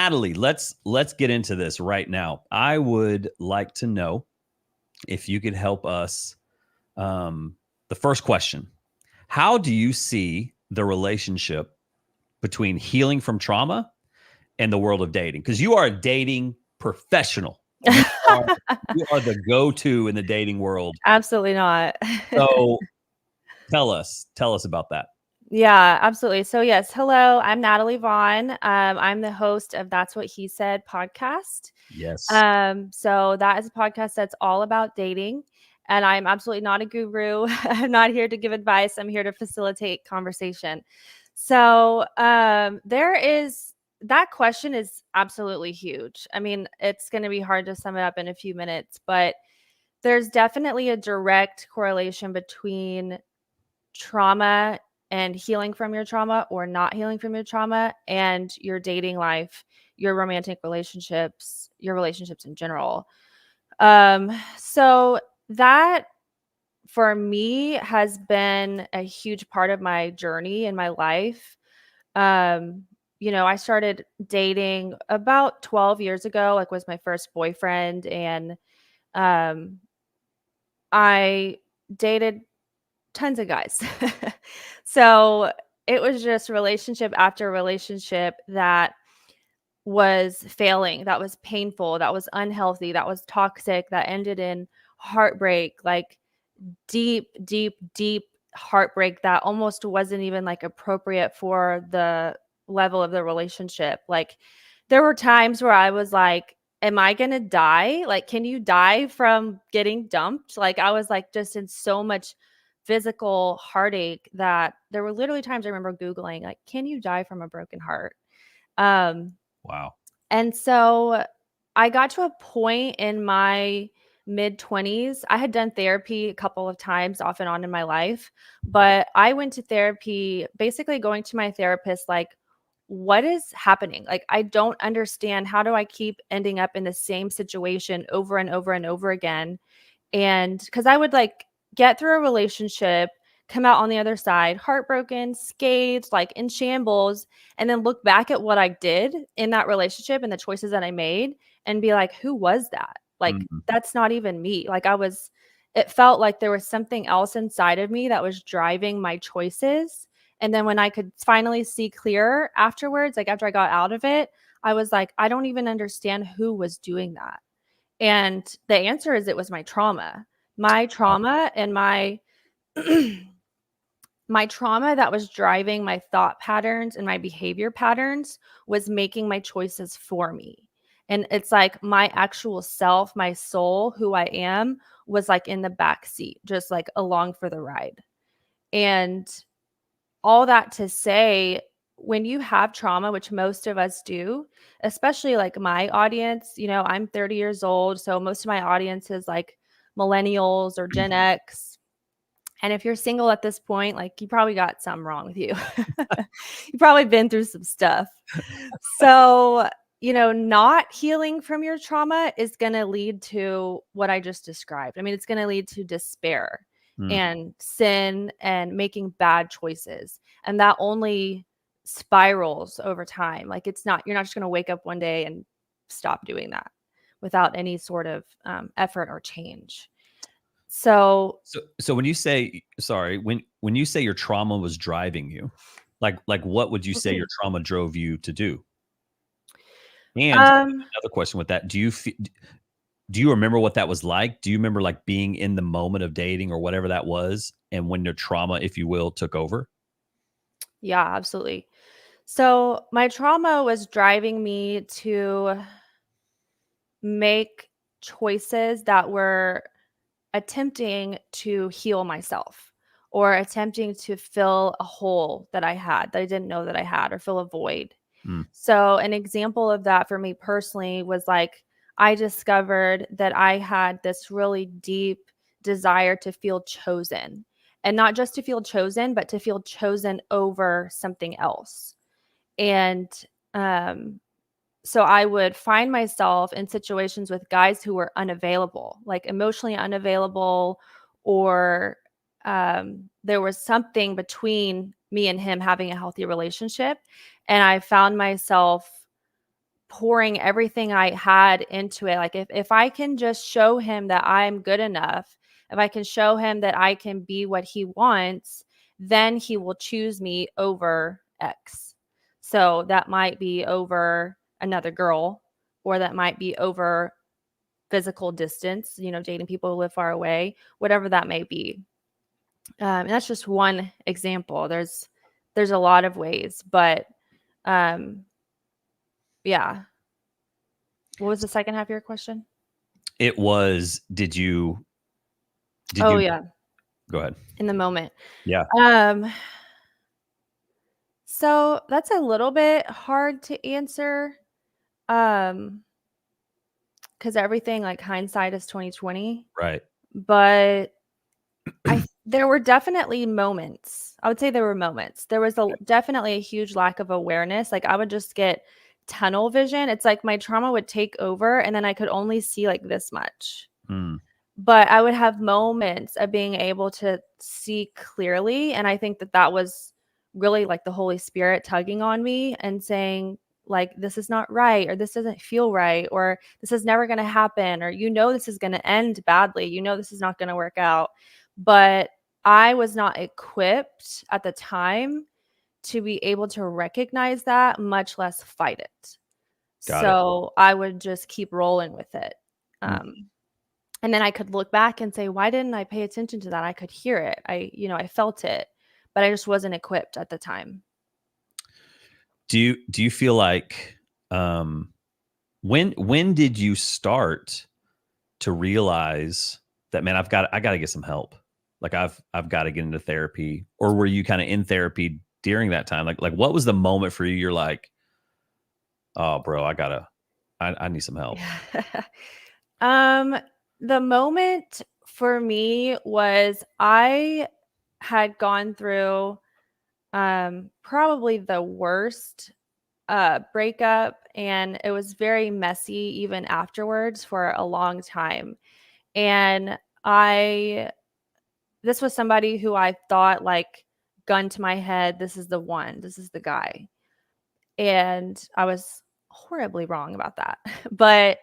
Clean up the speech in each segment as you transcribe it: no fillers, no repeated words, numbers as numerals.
Natalie, let's get into this right now. I would like to know if you could help us. The first question: how do you see the relationship between healing from trauma and the world of dating? Because you are a dating professional. Are you are the go-to in the dating world. Absolutely not. So tell us about that. Yeah, absolutely. So yes, hello, I'm Natalie Vaughn. I'm the host of That's What He Said podcast. Yes. So that is a podcast that's all about dating. And I'm absolutely not a guru. I'm not here to give advice. I'm here to facilitate conversation. So that question is absolutely huge. I mean, it's going to be hard to sum it up in a few minutes, but there's definitely a direct correlation between trauma and healing from your trauma or not healing from your trauma and your dating life, your romantic relationships, your relationships in general. So that for me has been a huge part of my journey in my life. I started dating about 12 years ago, like was my first boyfriend. And um, I dated tons of guys. So it was just relationship after relationship that was failing, that was painful, that was unhealthy, that was toxic, that ended in heartbreak, like deep, deep, deep heartbreak that almost wasn't even like appropriate for the level of the relationship. Like there were times where I was like, am I going to die? Like, can you die from getting dumped? Like I was like just in so much physical heartache that there were literally times I remember Googling, like, can you die from a broken heart? Um, Wow. and so I got to a point in my mid 20s. I had done therapy a couple of times off and on in my life, but I went to therapy basically going to my therapist like, what is happening? Like, I don't understand. How do I keep ending up in the same situation over and over and over again? And because I would like get through a relationship, come out on the other side, heartbroken, scathed, like in shambles, and then look back at what I did in that relationship and the choices that I made and be like, who was that? Like, Mhm. that's not even me. It felt like there was something else inside of me that was driving my choices. And then when I could finally see clear afterwards, like after I got out of it, I was like, I don't even understand who was doing that. And the answer is it was my trauma. My Wow. trauma and my trauma that was driving my thought patterns and my behavior patterns was making my choices for me. And it's like my actual self, my soul, who I am, was like in the back seat, just like along for the ride. And all that to say, when you have trauma, which most of us do, especially like my audience, I'm 30 years old. So most of my audience is like millennials or Gen X. And if you're single at this point, like you probably got something wrong with you. You've probably been through some stuff. So, not healing from your trauma is going to lead to what I just described. I mean, it's going to lead to despair Mm. and sin and making bad choices. And that only spirals over time. Like you're not just going to wake up one day and stop doing that without any sort of effort or change. So, So when you say sorry, when you say your trauma was driving you, like what would you say your trauma drove you to do? And um, another question with that, do you remember what that was like? Do you remember like being in the moment of dating or whatever that was and when your trauma, if you will, took over? yeah, absolutely. So my trauma was driving me to make choices that were attempting to heal myself or attempting to fill a hole that I had that I didn't know that I had or fill a void. Mm. So, an example of that for me personally was like I discovered that I had this really deep desire to feel chosen, and not just to feel chosen, but to feel chosen over something else. And um, so I would find myself in situations with guys who were unavailable, like emotionally unavailable, or there was something between me and him having a healthy relationship. And I found myself pouring everything I had into it. Like if I can just show him that I'm good enough, if I can show him that I can be what he wants, then he will choose me over X. So that might be over another girl, or that might be over physical distance, dating people who live far away, whatever that may be. And that's just one example. There's a lot of ways, but um, yeah. What was the second half of your question? It was, did Oh, you yeah, go ahead? in the moment. Yeah. Um, so that's a little bit hard to answer, um, because everything, like, hindsight is 2020, Right. but there were definitely moments. I would say there were moments. There was definitely a huge lack of awareness. Like, I would just get tunnel vision. It's like my trauma would take over, and then I could only see, like, this much. Hmm. But I would have moments of being able to see clearly, and I think that that was really, like, the Holy Spirit tugging on me and saying, like, "This is not right," or "This doesn't feel right," or "This is never gonna happen," or this is gonna end badly, this is not gonna work out. But I was not equipped at the time to be able to recognize that, much less fight it. Got it. So, I would just keep rolling with it. Mm. And then I could look back and say, "Why didn't I pay attention to that?" I could hear it. I felt it, but I just wasn't equipped at the time. Do you feel like, um, when did you start to realize that, man, I got to get some help? Like I've got to get into therapy, or were you kind of in therapy during that time? Like what was the moment for you? You're like, oh, bro, I need some help. Yeah. Um, the moment for me was I had gone through, probably the worst, breakup, and it was very messy even afterwards for a long time. And I this was somebody who I thought, like, gun to my head, this is the one, this is the guy. And I was horribly wrong about that. But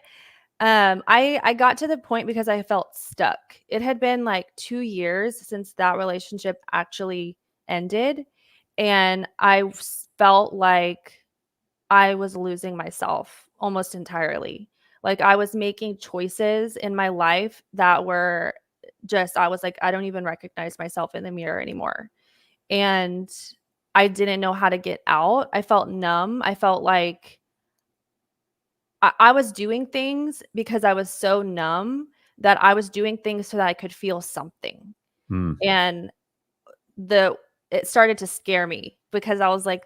I got to the point because I felt stuck. It had been like 2 years since that relationship actually ended, and felt like I was losing myself almost entirely. Like, I was making choices in my life that were just I was like, "I don't even recognize myself in the mirror anymore." And I didn't know how to get out. I felt numb. I felt like I was doing things because I was so numb that I was doing things so that I could feel something. Hmm. And the it started to scare me because I was like,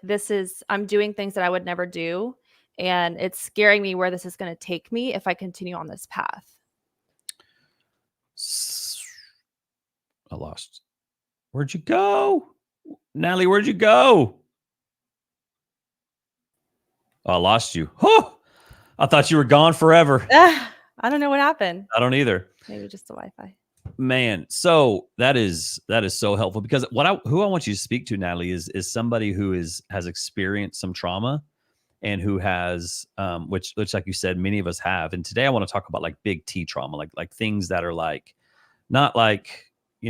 I'm doing things that I would never do. And it's scaring me where this is going to take me if I continue on this path. S- I lost. Where'd you go, Natalie? Where'd you go? Oh, I lost you. Huh. I thought you were gone forever. I don't know what happened. I don't either. Maybe just the Wi-Fi. Man, so that is so helpful, because who I want you to speak to, Natalie, is somebody who has experienced some trauma, and who has, which like you said, many of us have. And today I want to talk about like big T trauma, like things that are like not like, I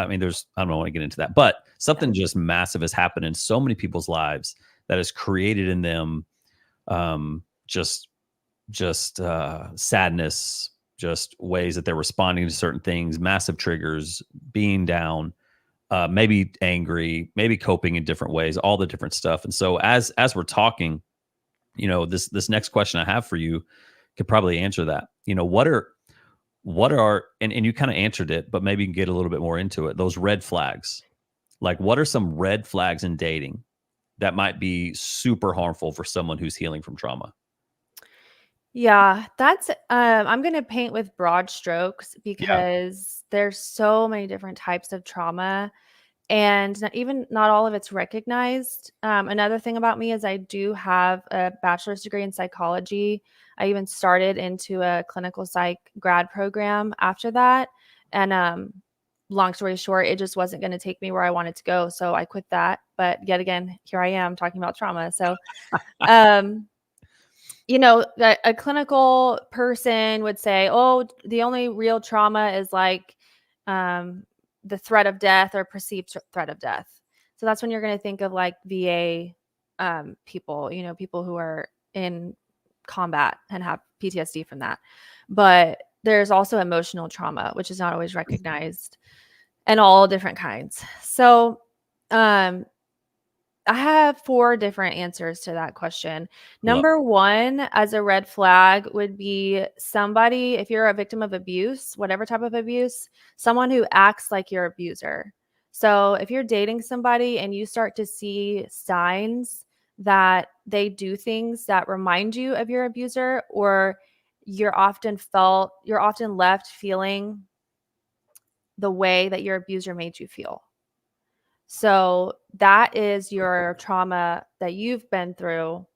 mean, I don't want to get into that, but Yeah. something just massive has happened in so many people's lives that has created in them, um, just sadness, just ways that they're responding to certain things, massive triggers, being down, maybe angry, maybe coping in different ways, all the different stuff. And so as we're talking, this next question I have for you could probably answer that. What are and you kind of answered it, but maybe you can get a little bit more into it. Those red flags. Like, what are some red flags in dating that might be super harmful for someone who's healing from trauma? Yeah, I'm gonna paint with broad strokes Yeah. because there's so many different types of trauma, and not all of it's recognized. Another thing about me is I do have a bachelor's degree in psychology. I even started into a clinical psych grad program after that, and long story short, it just wasn't going to take me where I wanted to go, so I quit that. But yet again, here I am talking about trauma. So, um, a clinical person would say, oh, the only real trauma is like um, the threat of death or perceived threat of death. So that's when you're going to think of like VA people, people who are in combat and have PTSD from that. But there's also emotional trauma, which is not always recognized, and all different kinds. So, um, I have 4 different answers to that question. Love. Number 1, as a red flag, would be somebody, if you're a victim of abuse, whatever type of abuse, someone who acts like your abuser. So, if you're dating somebody and you start to see signs that they do things that remind you of your abuser, or you're often left feeling the way that your abuser made you feel. So that is your trauma that you've been through,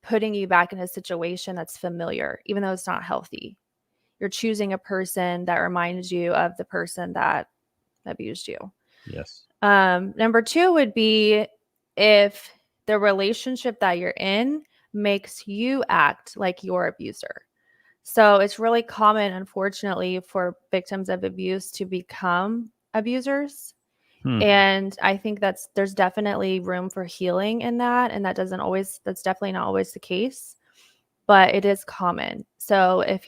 putting you back in a situation that's familiar, even though it's not healthy. You're choosing a person that reminds you of the person that abused you. Yes. Number 2 would be if the relationship that you're in makes you act like your abuser. So it's really common, unfortunately, for victims of abuse to become abusers. Hmm. And I think there's definitely room for healing in that. And that's definitely not always the case, but it is common. So if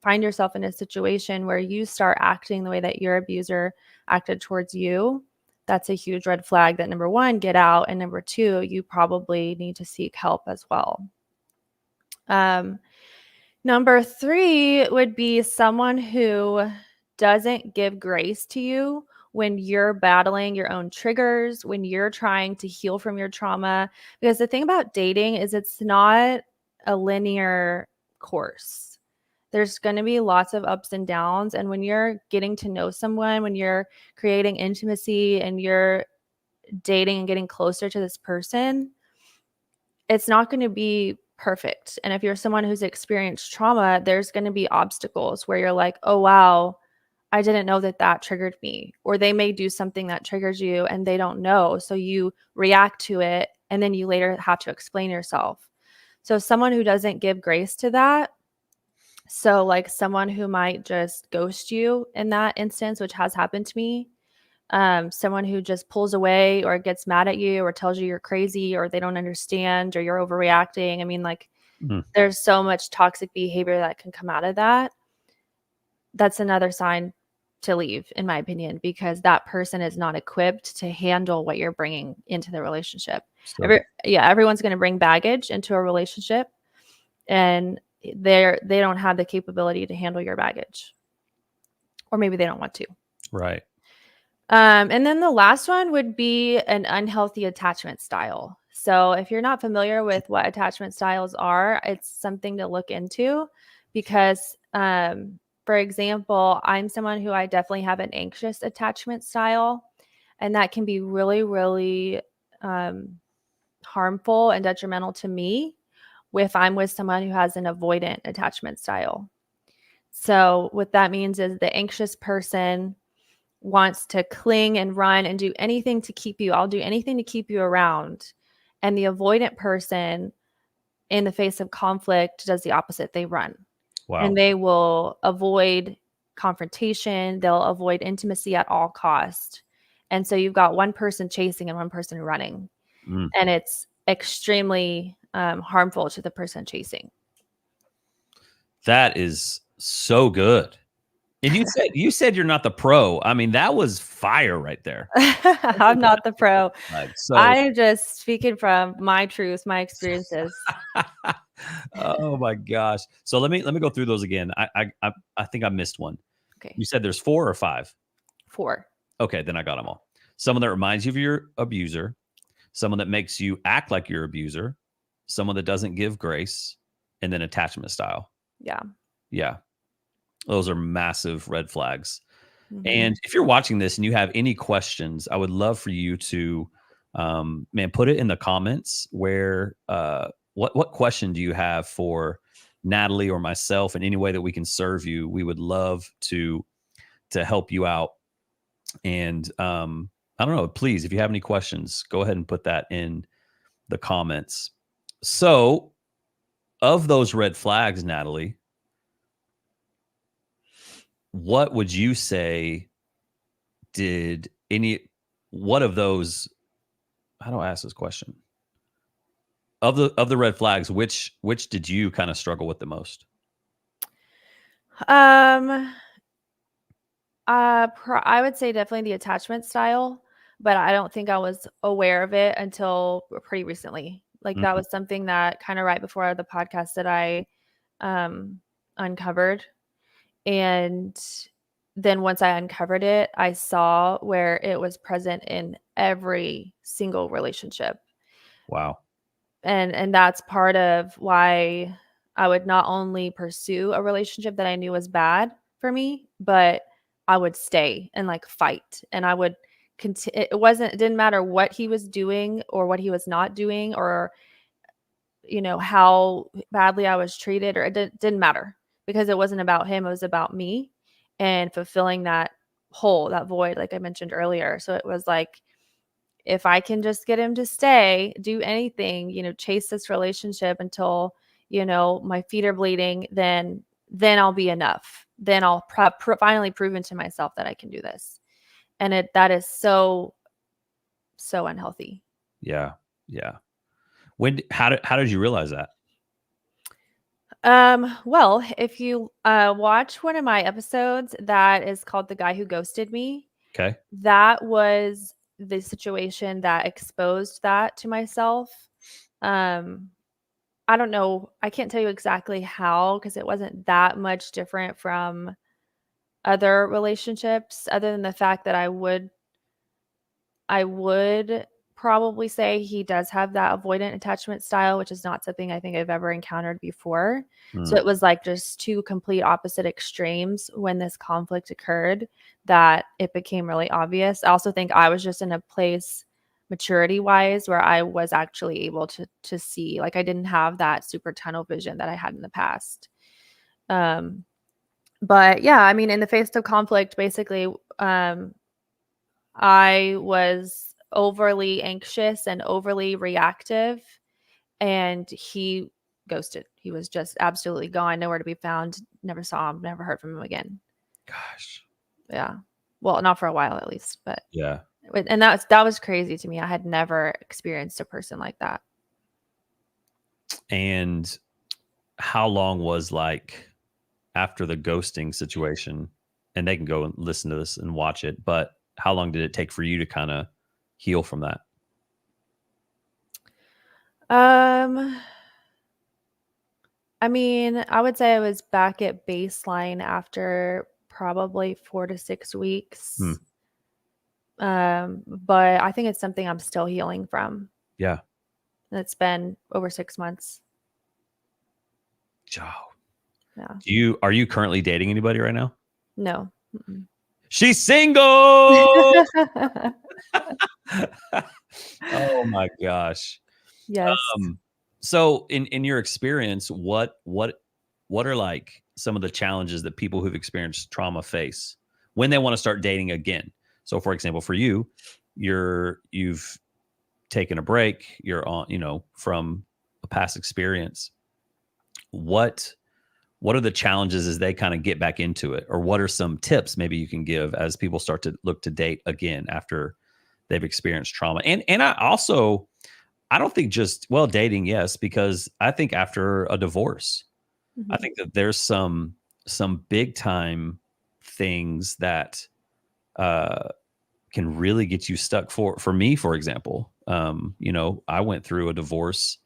find yourself in a situation where you start acting the way that your abuser acted towards you, that's a huge red flag that number 1, get out. And number 2, you probably need to seek help as well. Um, Number 3 would be someone who doesn't give grace to you when you're battling your own triggers, when you're trying to heal from your trauma. Because the thing about dating is it's not a linear course. There's going to be lots of ups and downs. And when you're getting to know someone, when you're creating intimacy and you're dating and getting closer to this person, it's not going to be perfect. And if you're someone who's experienced trauma, there's going to be obstacles where you're like, oh, wow, I didn't know that triggered me. Or they may do something that triggers you and they don't know. So you react to it and then you later have to explain yourself. So someone who doesn't give grace to that. So, like someone who might just ghost you in that instance, which has happened to me, someone who just pulls away or gets mad at you or tells you you're crazy or they don't understand or you're overreacting. I mean, like, Mm. there's so much toxic behavior that can come out of that. That's another sign to leave, in my opinion, because that person is not equipped to handle what you're bringing into the relationship. So Everyone's going to bring baggage into a relationship, and they don't have the capability to handle your baggage, or maybe they don't want to. right. And then the last one would be an unhealthy attachment style. So if you're not familiar with what attachment styles are, it's something to look into because, for example, I'm someone who I definitely have an anxious attachment style, and that can be really, really harmful and detrimental to me if I'm with someone who has an avoidant attachment style. So what that means is the anxious person wants to cling and run and do anything to keep you. I'll do anything to keep you around. And the avoidant person, in the face of conflict, does the opposite. They run and Wow. they will avoid confrontation. They'll avoid intimacy at all cost. And so you've got one person chasing and one person running. Mm. And it's extremely harmful to the person chasing. That is so good. And you said you're not the pro. I mean, that was fire right there. I'm not the pro. Like, so I'm just speaking from my truth, my experiences. oh my gosh. So let me go through those again. I think I missed one. Okay. You said there's 4 or 5. 4. Okay, then I got them all. Someone that reminds you of your abuser, someone that makes you act like your abuser, someone that doesn't give grace, and then attachment style. Yeah. Yeah. Those are massive red flags. Mhm. And if you're watching this and you have any questions, I would love for you to, man, put it in the comments where, what question do you have for Natalie or myself in any way that we can serve you? We would love to help you out. And I don't know, please, if you have any questions, go ahead and put that in the comments. So of those red flags, Natalie, what would you say did any what of those how do I ask this question? Of the red flags, which did you kind of struggle with the most? Um, I would say definitely the attachment style, but I don't think I was aware of it until pretty recently. Like that Mhm. was something that kind of right before the podcast that I um uncovered. And then once I uncovered it, I saw where it was present in every single relationship. Wow. And that's part of why I would not only pursue a relationship that I knew was bad for me, but I would stay and like fight, and I would it didn't matter what he was doing or what he was not doing, or how badly I was treated, or didn't matter, because it wasn't about him, it was about me and fulfilling that hole, that void, like I mentioned earlier. So it was like, if I can just get him to stay, do anything, chase this relationship until, my feet are bleeding, then I'll be enough. Then I'll finally proven to myself that I can do this. And that is so, so unhealthy. Yeah. Yeah. How did you realize that? Well, if you watch one of my episodes that is called The Guy Who Ghosted Me, Okay. that was the situation that exposed that to myself. Um, I don't know. I can't tell you exactly how, because it wasn't that much different from other relationships, other than the fact that I would probably say he does have that avoidant attachment style, which is not something I think I've ever encountered before. So Mm. it was like just two complete opposite extremes when this conflict occurred, that it became really obvious. I also think I was just in a place maturity wise where I was actually able to see, like, I didn't have that super tunnel vision that I had in the past. Um but yeah, I mean, in the face of conflict, basically, I was overly anxious and overly reactive, and he ghosted. He was just absolutely gone, nowhere to be found. Never saw him, never heard from him again. Gosh. Yeah. Well, not for a while at least, but Yeah. and that was crazy to me. I had never experienced a person like that. And how long was like after the ghosting situation, and they can go and listen to this and watch it, but how long did it take for you to kind of heal from that? Um, I mean, I would say I was back at baseline after probably 4 to 6 Hmm. weeks. But I think it's something I'm still healing from. Yeah. And it's been over 6 months. Oh. Yeah. Are you currently dating anybody right now? No. Mm-mm. She's single. Oh my gosh. Yes. Um, so in your experience, what are like some of the challenges that people who've experienced trauma face when they want to start dating again? So for example, for you, you've taken a break, you're on, from a past experience. What what are the challenges as they kind of get back into it? Or what are some tips maybe you can give as people start to look to date again after they've experienced trauma? And I also I don't think just well dating, yes, because I think after a divorce, I Mhm. think that there's some big time things that uh can really get you stuck. For me, for example, I went through a divorce.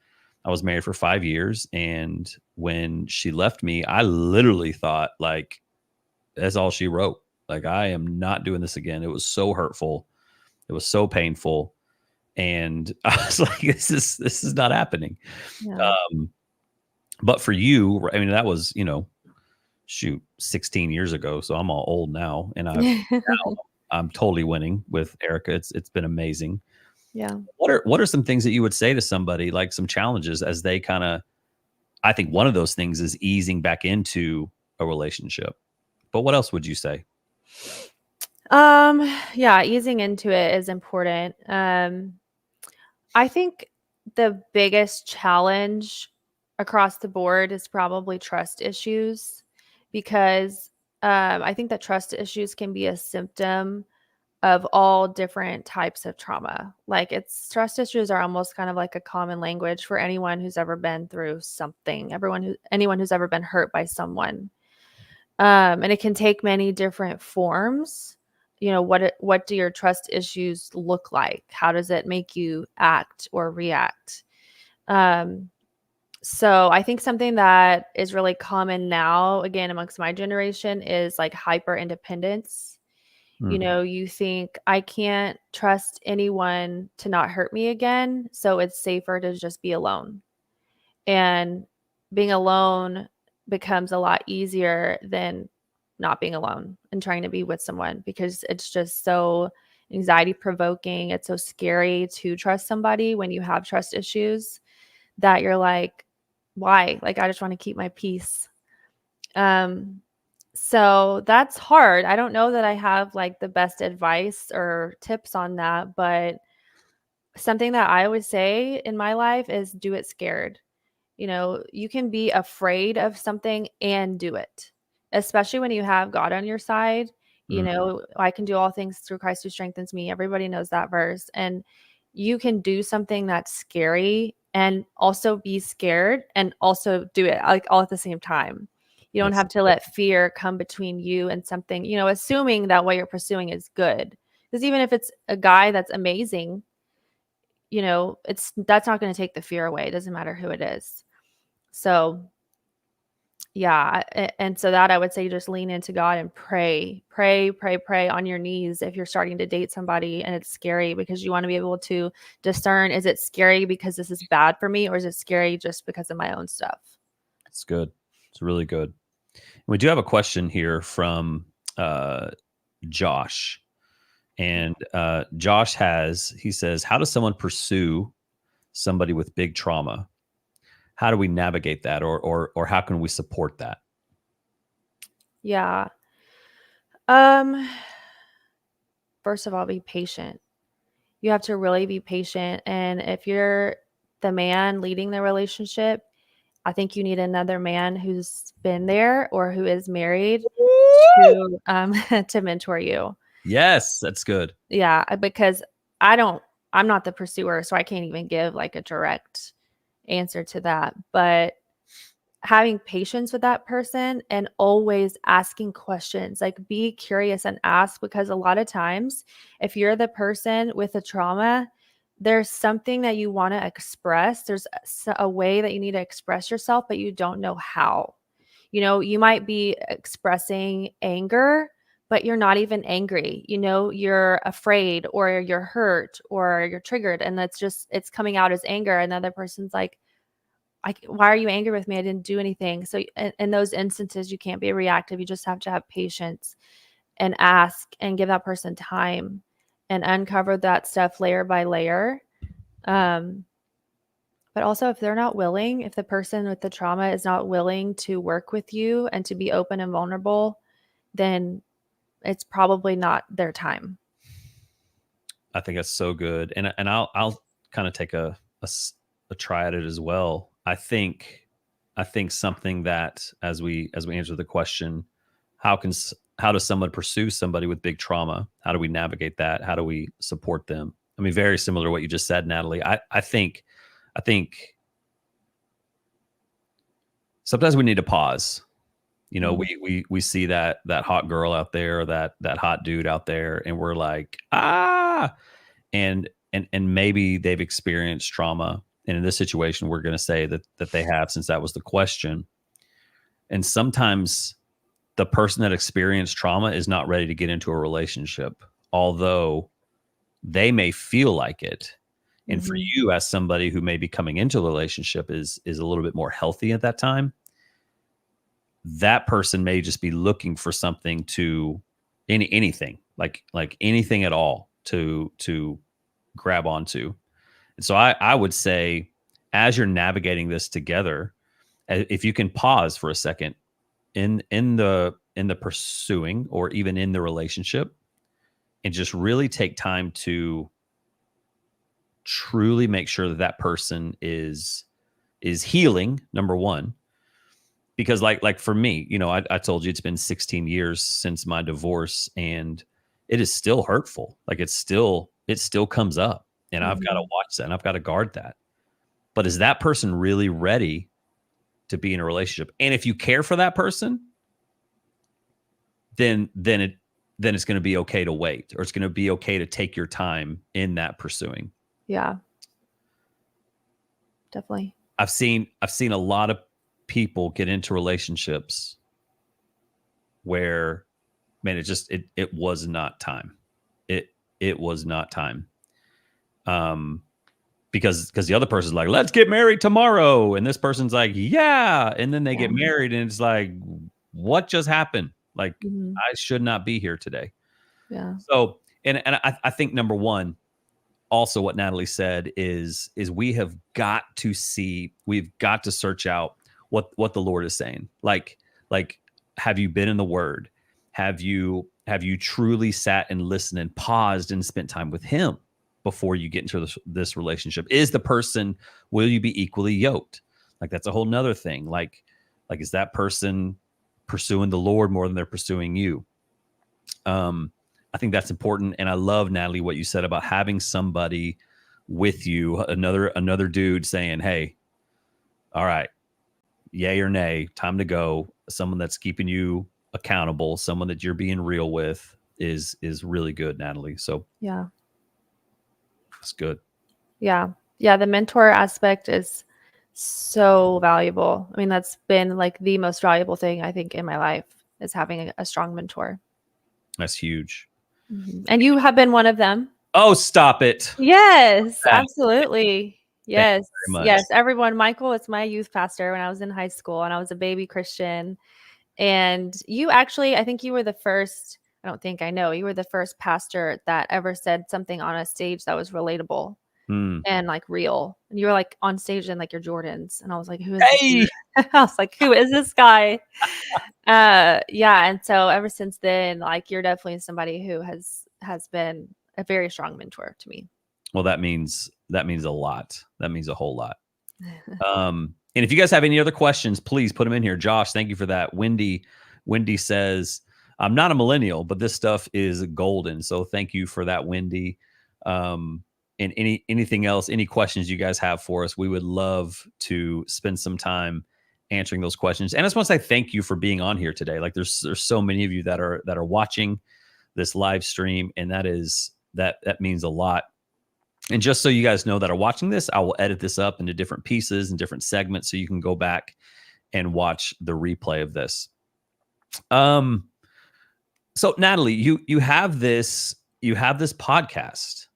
I was married for 5 years, and when she left me, I literally thought like that's all she wrote. Like, I am not doing this again. It was so hurtful. It was so painful, and I was like, this is not happening. Yeah. Um, but for you, I mean, that was, shoot, 16 years ago. So I'm all old now, and I'm totally winning with Erica. It's been amazing. Yeah. What are some things that you would say to somebody, like some challenges as they kind of I think one of those things is easing back into a relationship. But what else would you say? Um, yeah, easing into it is important. I think the biggest challenge across the board is probably trust issues because I think that trust issues can be a symptom of all different types of trauma. Like it's trust issues are almost kind of like a common language for anyone who's ever been through something, anyone who's ever been hurt by someone. And it can take many different forms. You know, what do your trust issues look like? How does it make you act or react? Um, so I think something that is really common now, again, amongst my generation, is like hyper independence. You Mm, know, you think I can't trust anyone to not hurt me again, so it's safer to just be alone. And being alone becomes a lot easier than not being alone and trying to be with someone because it's just so anxiety provoking. It's so scary to trust somebody when you have trust issues that you're like, why? Like, I just want to keep my peace. Um, so that's hard. I don't know that I have like the best advice or tips on that, but something that I always say in my life is do it scared. You know, you can be afraid of something and do it, especially when you have God on your side. You mm. know, I can do all things through Christ who strengthens me. Everybody knows that verse. And you can do something that's scary and also be scared and also do it like all at the same time. You don't That's have to let fear come between you and something, you know, assuming that what you're pursuing is good. Because even if it's a guy that's amazing, you know, that's not going to take the fear away. It doesn't matter who it is. So, yeah, and so that I would say just lean into God and pray, pray, pray, pray on your knees if you're starting to date somebody and it's scary because you want to be able to discern, is it scary because this is bad for me or is it scary just because of my own stuff? It's good. It's really good. We do have a question here from uh, Josh. And he says, how does someone pursue somebody with big trauma? How do we navigate that, or how can we support that? Yeah. Um, First of all, be patient. You have to really be patient. And if you're the man leading the relationship, I think you need another man who's been there or who is married to to mentor you. Yes, that's good. Yeah, because I don't I'm not the pursuer, so I can't even give like a direct answer to that. But having patience with that person and always asking questions, like be curious and ask because a lot of times if you're the person with a trauma, there's something that you want to express. There's a way that you need to express yourself, but you don't know how. You know, you might be expressing anger, but you're not even angry. You know, you're afraid or you're hurt or you're triggered, and it's coming out as anger. And the other person's like, why are you angry with me? I didn't do anything. So in those instances, you can't be reactive. You just have to have patience and ask and give that person time and uncover that stuff layer by layer. Um, but also, if they're not willing, if the person with the trauma is not willing to work with you and to be open and vulnerable, then it's probably not their time. I think that's so good, and I'll kind of take a try at it as well. I think something that as we answer the question, how does someone pursue somebody with big trauma? How do we navigate that? How do we support them? I mean, very similar to what you just said, Natalie. I think sometimes we need to pause. You know, Mhm. we see that hot girl out there, or that hot dude out there, and we're like, ah, and maybe they've experienced trauma. And in this situation, we're going to say that they have, since that was the question. And sometimes the person that experienced trauma is not ready to get into a relationship, although they may feel like it. And for Mhm. you, as somebody who may be coming into a relationship is a little bit more healthy at that time, that person may just be looking for something to anything, like anything at all to grab onto. And so I would say, as you're navigating this together, if you can pause for a second in the pursuing or even in the relationship, and just really take time to truly make sure that that person is is healing, number one, because like for me, I told you it's been 16 years since my divorce, and it is still hurtful. Like it still comes up, and I've got to Mhm. watch that and I've got to guard that. But is that person really ready to be in a relationship? And if you care for that person, then it's going to be okay to wait, or it's going to be okay to take your time in that pursuing. Yeah, definitely. I've seen a lot of people get into relationships where, man, it was not time. It was not time. Um because the other person's like, let's get married tomorrow, and this person's like, yeah, and then they Yeah. get married, and it's like, what just happened? Like, Mhm. I should not be here today. Yeah. So, and I think number one, also what Natalie said is we've got to search out what the Lord is saying. Like have you been in the Word? Have you truly sat and listened and paused and spent time with Him before you get into this relationship? Is the person, will you be equally yoked? Like, that's a whole nother thing. Like is that person pursuing the Lord more than they're pursuing you? I think that's important. And I love, Natalie, what you said about having somebody with you, another dude saying, hey, all right, yay or nay, time to go. Someone that's keeping you accountable, someone that you're being real with is really good, Natalie. So Yeah. that's good. Yeah. Yeah, the mentor aspect is so valuable. I mean, that's been like the most valuable thing I think in my life is having a strong mentor. That's huge. Mhm. And you have been one of them. Oh, stop it. Yes, Thank absolutely. you Yes. very much. Yes, everyone. Michael is my youth pastor when I was in high school and I was a baby Christian. And you actually, I think you were the first, I don't think I know, you were the first pastor that ever said something on a stage that was relatable Mm. and like real. And you were like on stage in like your Jordans. And I was like, who is this Hey. dude? I was like, who is this guy? Yeah. And so ever since then, like you're definitely somebody who has been a very strong mentor to me. Well, that means a lot. That means a whole lot. And if you guys have any other questions, please put them in here. Josh, thank you for that. Wendy says, I'm not a millennial, but this stuff is golden. So thank you for that, Wendy. And anything else, any questions you guys have for us, we would love to spend some time answering those questions. And I just want to say thank you for being on here today. Like there's so many of you that are watching this live stream, and that means a lot. And just so you guys know that are watching this, I will edit this up into different pieces and different segments so you can go back and watch the replay of this. Um, so Natalie, you have this podcast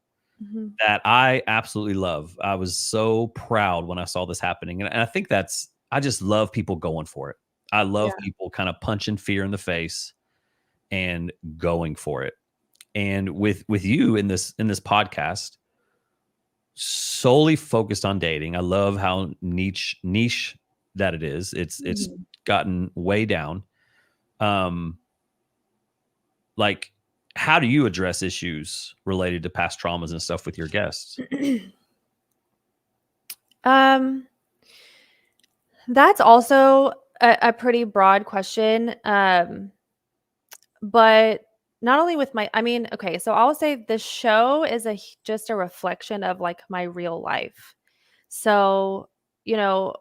Mhm. that I absolutely love. I was so proud when I saw this happening. And I think I just love people going for it. I love Yeah. people kind of punching fear in the face and going for it. And with you in this podcast, solely focused on dating. I love how niche that it is. It's Mhm. gotten way down. Um, like, how do you address issues related to past traumas and stuff with your guests? Um, that's also a pretty broad question. But not only with my, I mean, okay, so I'll say the show is just a reflection of like my real life. So, you know,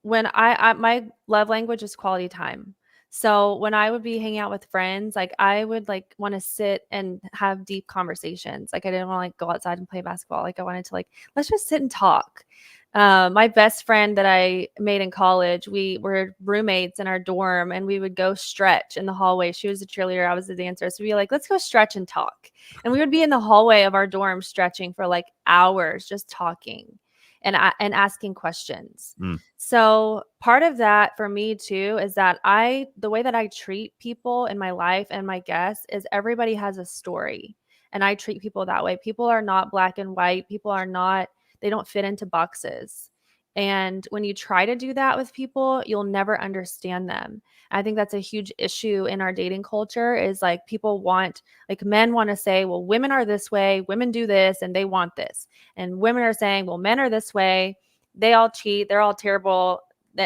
when my love language is quality time. So when I would be hanging out with friends, like I would like want to sit and have deep conversations. Like I didn't want to like go outside and play basketball. Like I wanted to like let's just sit and talk. My best friend that I made in college, we were roommates in our dorm and we would go stretch in the hallway. She was a cheerleader, I was a dancer. So we'd be like, let's go stretch and talk. And we would be in the hallway of our dorm stretching for like hours, just talking and asking questions. Mm, So part of that for me too is that the way that I treat people in my life and my guests is everybody has a story. And I treat people that way. People are not black and white. People are not, they don't fit into boxes. And when you try to do that with people, you'll never understand them. I think that's a huge issue in our dating culture is like people want, like men want to say, well, women are this way, women do this, and they want this. And women are saying, well, men are this way they all cheat, they're all terrible,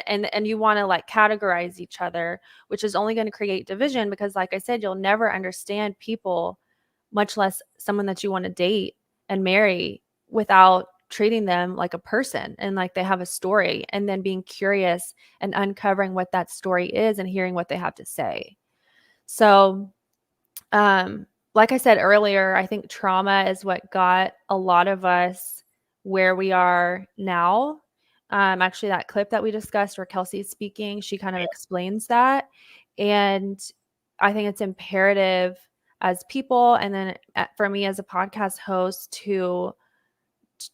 and you want to like categorize each other, which is only going to create division, because like I said, you'll never understand people, much less someone that you want to date and marry, without treating them like a person and like they have a story, and then being curious and uncovering what that story is and hearing what they have to say. So like I said earlier, I think trauma is what got a lot of us where we are now. Actually, that clip that we discussed where Kelsey's speaking, she kind of explains that. And I think it's imperative as people, and then for me as a podcast host, to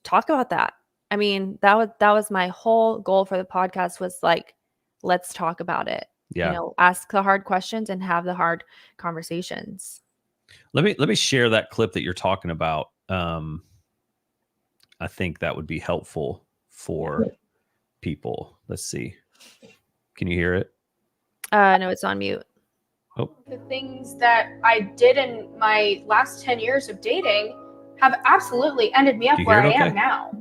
talk about that. I mean, that was my whole goal for the podcast, was like, let's talk about it. Yeah. Ask the hard questions and have the hard conversations. Let me share that clip that you're talking about. I think that would be helpful for people. Let's see. Can you hear it? No, it's on mute. Oh. The things that I did in my last 10 years of dating have absolutely ended me up where I am now.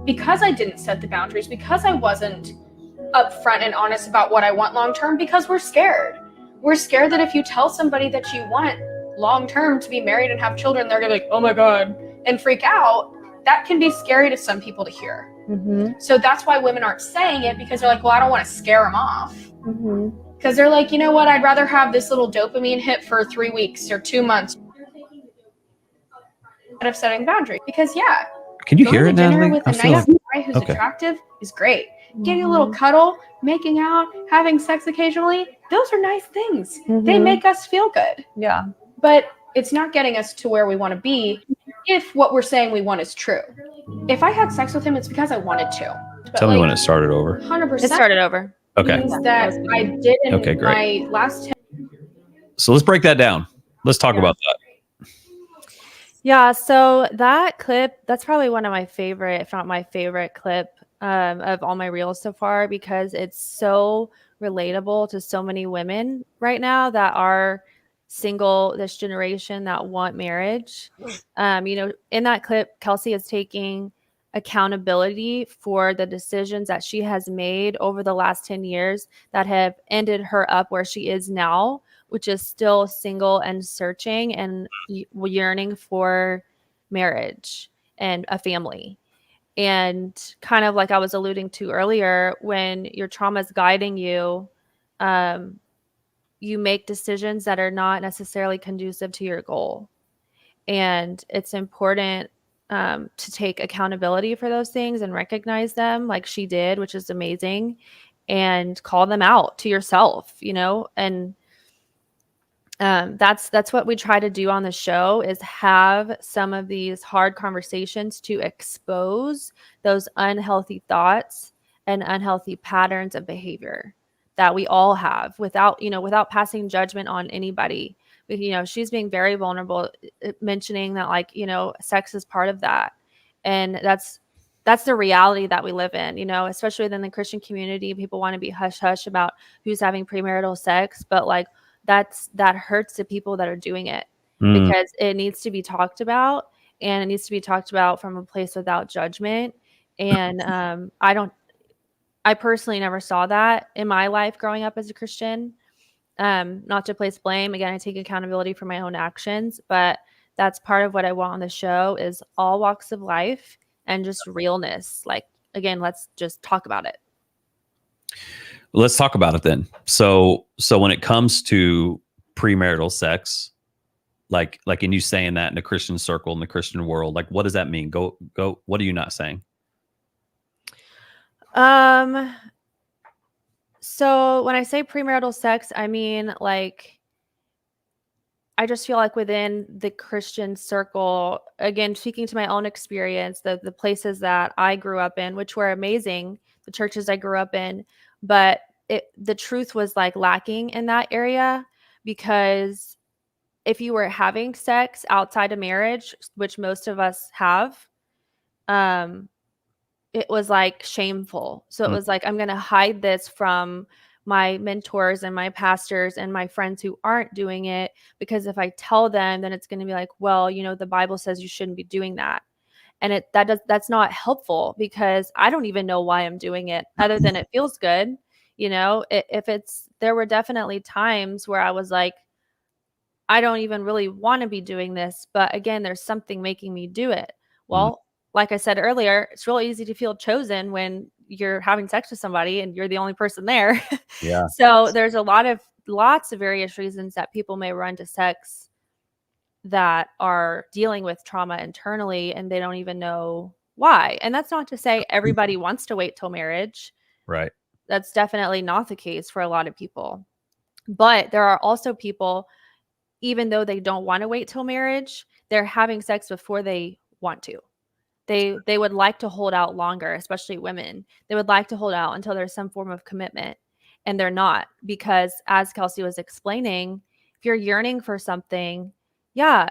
Because I didn't set the boundaries, because I wasn't upfront and honest about what I want long term, because we're scared. We're scared that if you tell somebody that you want long term to be married and have children, they're gonna be like, oh my God, and freak out. That can be scary to some people to hear. Mm-hmm. So that's why women aren't saying it, because they're like, well, I don't want to scare them off. Mm-hmm. Because they're like, you know what, I'd rather have this little dopamine hit for 3 weeks or 2 months instead of setting boundaries. Because yeah, can you hear it, dinner Natalie? with a nice guy who's attractive is great. Getting a little cuddle, making out, having sex occasionally, those are nice things. They make us feel good. Yeah. But it's not getting us to where we want to be if what we're saying we want is true. If I had sex with him, it's because I wanted to. But tell me when it started over. 100%. It started over. Okay. Things that I did in my last 10. So let's break that down. Let's talk about that. Yeah, so that clip, that's probably one of my favorite, if not my favorite clip of all my reels so far, because it's so relatable to so many women right now that are single, this generation, that want marriage. In that clip, Kelsey is taking accountability for the decisions that she has made over the last 10 years that have ended her up where she is now, which is still single and searching and yearning for marriage and a family. And kind of like I was alluding to earlier, when your trauma is guiding you, you make decisions that are not necessarily conducive to your goal. And it's important to take accountability for those things and recognize them, like she did, which is amazing, and call them out to yourself, and that's what we try to do on the show, is have some of these hard conversations to expose those unhealthy thoughts and unhealthy patterns of behavior that we all have, without passing judgment on anybody. She's being very vulnerable, mentioning that, like, sex is part of that. And that's the reality that we live in, especially within the Christian community. People want to be hush hush about who's having premarital sex, but like, that hurts the people that are doing it, because it needs to be talked about, and it needs to be talked about from a place without judgment. And I personally never saw that in my life growing up as a Christian. Not to place blame. Again, I take accountability for my own actions, but that's part of what I want on the show, is all walks of life and just realness. Like, again, let's just talk about it. Let's talk about it then. So when it comes to premarital sex, like in you saying that in the Christian circle, in the Christian world, like, what does that mean? Go. What are you not saying? So when I say premarital sex, I mean, like, I just feel like within the Christian circle, again, speaking to my own experience, the places that I grew up in, which were amazing, the churches I grew up in, but the truth was like lacking in that area, because if you were having sex outside of marriage, which most of us have, it was like shameful. So it was like, I'm going to hide this from my mentors and my pastors and my friends who aren't doing it, because if I tell them, then it's going to be like, well, the Bible says you shouldn't be doing that. And that's not helpful, because I don't even know why I'm doing it other than it feels good. There were definitely times where I was like, I don't even really want to be doing this, but again, there's something making me do it. Well, like I said earlier, it's real easy to feel chosen when you're having sex with somebody and you're the only person there. Yeah. So there's lots of various reasons that people may run to sex that are dealing with trauma internally, and they don't even know why. And that's not to say everybody wants to wait till marriage. Right. That's definitely not the case for a lot of people. But there are also people, even though they don't want to wait till marriage, they're having sex before they want to. They would like to hold out longer, especially women. They would like to hold out until there's some form of commitment, and they're not, because as Kelsey was explaining, if you're yearning for something, yeah,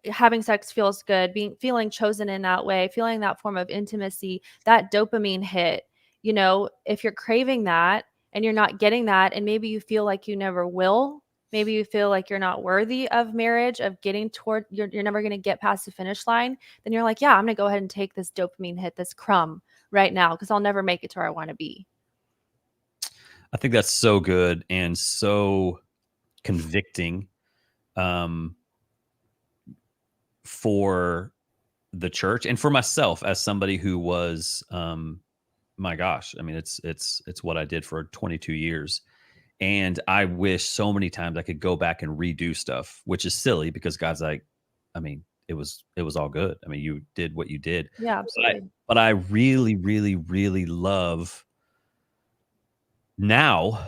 having sex feels good, feeling chosen in that way, feeling that form of intimacy, that dopamine hit. If you're craving that and you're not getting that, and maybe you feel like you never will, maybe you feel like you're not worthy of marriage, of getting toward, you're never going to get past the finish line, then you're like, yeah, I'm going to go ahead and take this dopamine hit, this crumb right now, because I'll never make it to where I want to be. I think that's so good and so convicting for the church and for myself as somebody who was, my gosh, I mean, it's what I did for 22 years. And I wish so many times I could go back and redo stuff, which is silly because God's like, I mean, it was all good. I mean, you did what you did. Yeah, absolutely. But I really, really, really love now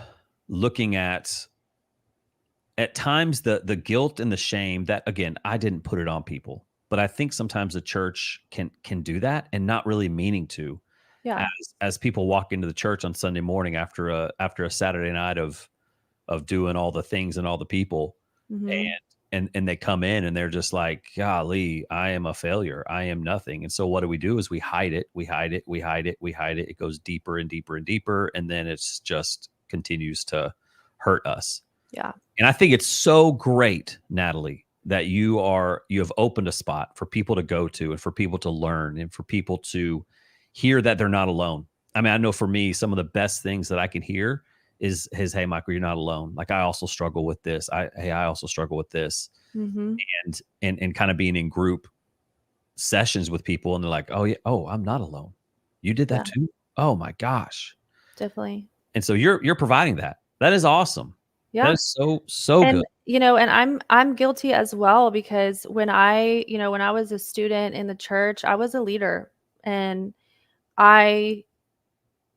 looking at times the guilt and the shame that, again, I didn't put it on people, but I think sometimes the church can do that and not really meaning to. Yeah. As people walk into the church on Sunday morning after a Saturday night of doing all the things and all the people, and they come in and they're just like, golly, I am a failure. I am nothing. And so what do? Is we hide it. We hide it. We hide it. We hide it. It goes deeper and deeper and deeper. And then it's just continues to hurt us. Yeah. And I think it's so great, Natalie, that you have opened a spot for people to go to and for people to learn and for people to hear that they're not alone. I mean, I know for me, some of the best things that I can hear is hey, Michael, you're not alone. Like, I also struggle with this. I also struggle with this. And kind of being in group sessions with people, and they're like, oh yeah, oh, I'm not alone. You did that too? Oh my gosh. Definitely. And so you're providing that. That is awesome. Yeah. That is so and, good. And I'm guilty as well, because when I was a student in the church, I was a leader, and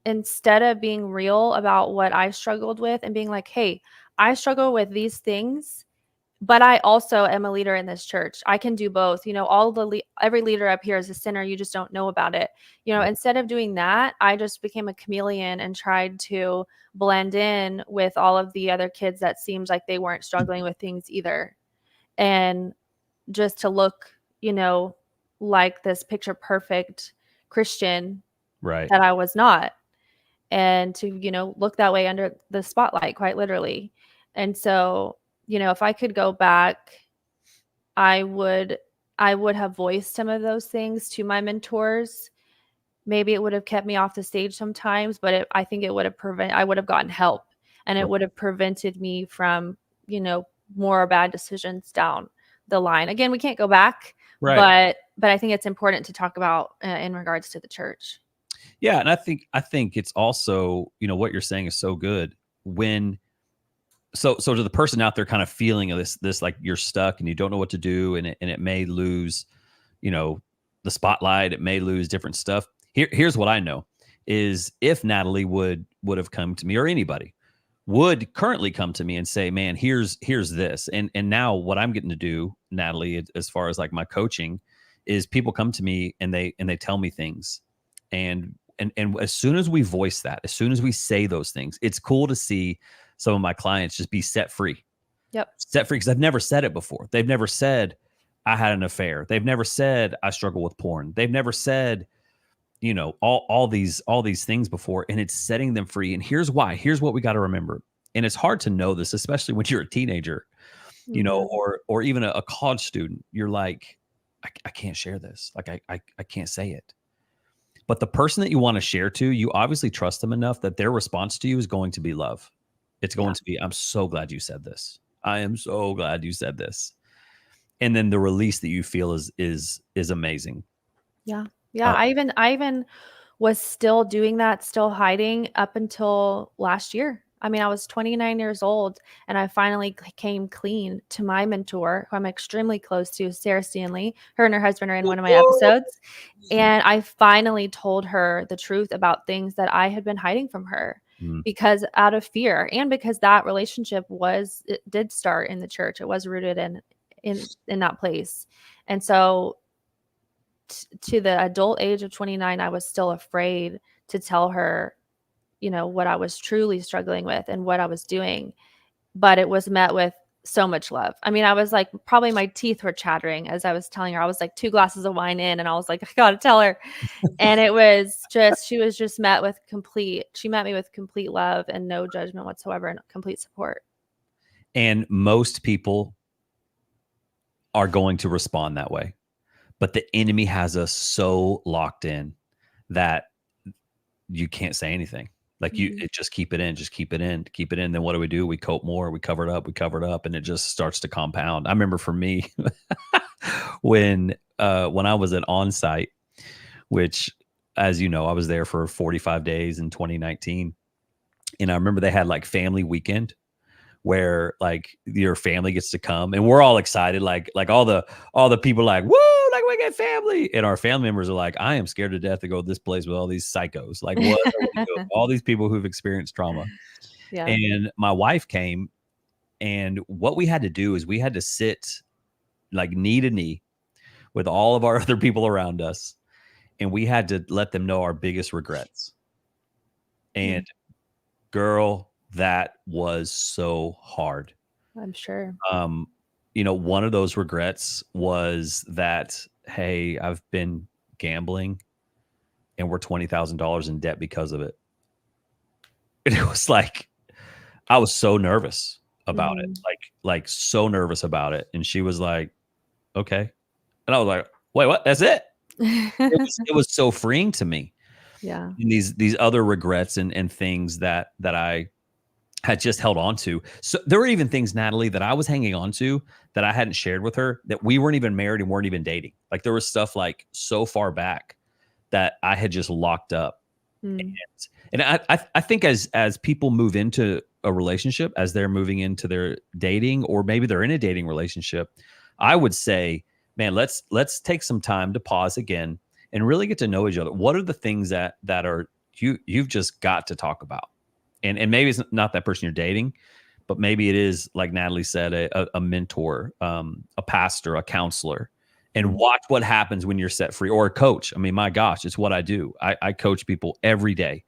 instead of being real about what I struggled with and being like, hey, I struggle with these things, but I also am a leader in this church. I can do both. Every leader up here is a sinner. You just don't know about it. Instead of doing that, I just became a chameleon and tried to blend in with all of the other kids that seemed like they weren't struggling with things either. And just to look, like this picture perfect Christian, right, that I was not. And to, look that way under the spotlight, quite literally. And so, if I could go back, I would have voiced some of those things to my mentors. Maybe it would have kept me off the stage sometimes, but I think it would have I would have gotten help, and it would have prevented me from, more bad decisions down the line. Again, we can't go back, right? But I think it's important to talk about in regards to the church. Yeah, and I think it's also, what you're saying is so good. So to the person out there kind of feeling this like you're stuck and you don't know what to do, and it may lose, the spotlight, it may lose different stuff. Here's what I know is, if Natalie would have come to me, or anybody would currently come to me and say, man, here's this. And now what I'm getting to do, Natalie, as far as like my coaching, is people come to me and they tell me things. And as soon as we voice that, as soon as we say those things, it's cool to see some of my clients just be set free. Yep. Set free, because I've never said it before. They've never said I had an affair. They've never said I struggle with porn. They've never said, all these things before, and it's setting them free. And here's why. Here's what we got to remember. And it's hard to know this, especially when you're a teenager, or even a college student. You're like, I can't share this. Like I can't say it. But the person that you want to share to, you obviously trust them enough that their response to you is going to be love. It's going to be, I'm so glad you said this. I am so glad you said this. And then the release that you feel is amazing. Yeah. Yeah. I even was still doing that, still hiding up until last year. I mean, I was 29 years old and I finally came clean to my mentor, who I'm extremely close to, Sarah Stanley. Her and her husband are in one of my episodes. And I finally told her the truth about things that I had been hiding from her because out of fear, and because that relationship it did start in the church. It was rooted in that place. And so to the adult age of 29, I was still afraid to tell her, what I was truly struggling with and what I was doing. But it was met with so much love. I mean, I was like, probably my teeth were chattering as I was telling her. I was like 2 glasses of wine in, and I was like, I gotta tell her. And it was just, she met me with complete love and no judgment whatsoever and complete support. And most people are going to respond that way. But the enemy has us so locked in that you can't say anything. Like just keep it in, just keep it in, keep it in. Then what do? We cope more, we cover it up, and it just starts to compound. I remember for me, when I was at On-Site, which, as you know, I was there for 45 days in 2019. And I remember they had like family weekend where like your family gets to come and we're all excited. Like all the people like, woo, like we get family. And our family members are like, I am scared to death to go to this place with all these psychos. Like what are we doing? All these people who've experienced trauma. Yeah. And my wife came, and what we had to do is we had to sit like knee to knee with all of our other people around us. And we had to let them know our biggest regrets. And girl, that was so hard. I'm sure. One of those regrets was that, hey, I've been gambling and we're $20,000 in debt because of it. And it was like, I was so nervous about it, like so nervous about it. And she was like, okay. And I was like, wait, what? That's it? It was so freeing to me. Yeah. And these other regrets and things that I had just held on to. So there were even things, Natalie, that I was hanging on to that I hadn't shared with her, that we weren't even married and weren't even dating. Like there was stuff like so far back that I had just locked up. And I think as people move into a relationship, as they're moving into their dating, or maybe they're in a dating relationship, I would say, man, let's take some time to pause again and really get to know each other. What are the things that are you've just got to talk about? And maybe it's not that person you're dating, but maybe it is, like Natalie said, a mentor, a pastor, a counselor, and watch what happens when you're set free, or a coach. I mean, my gosh, it's what I do. I coach people every day.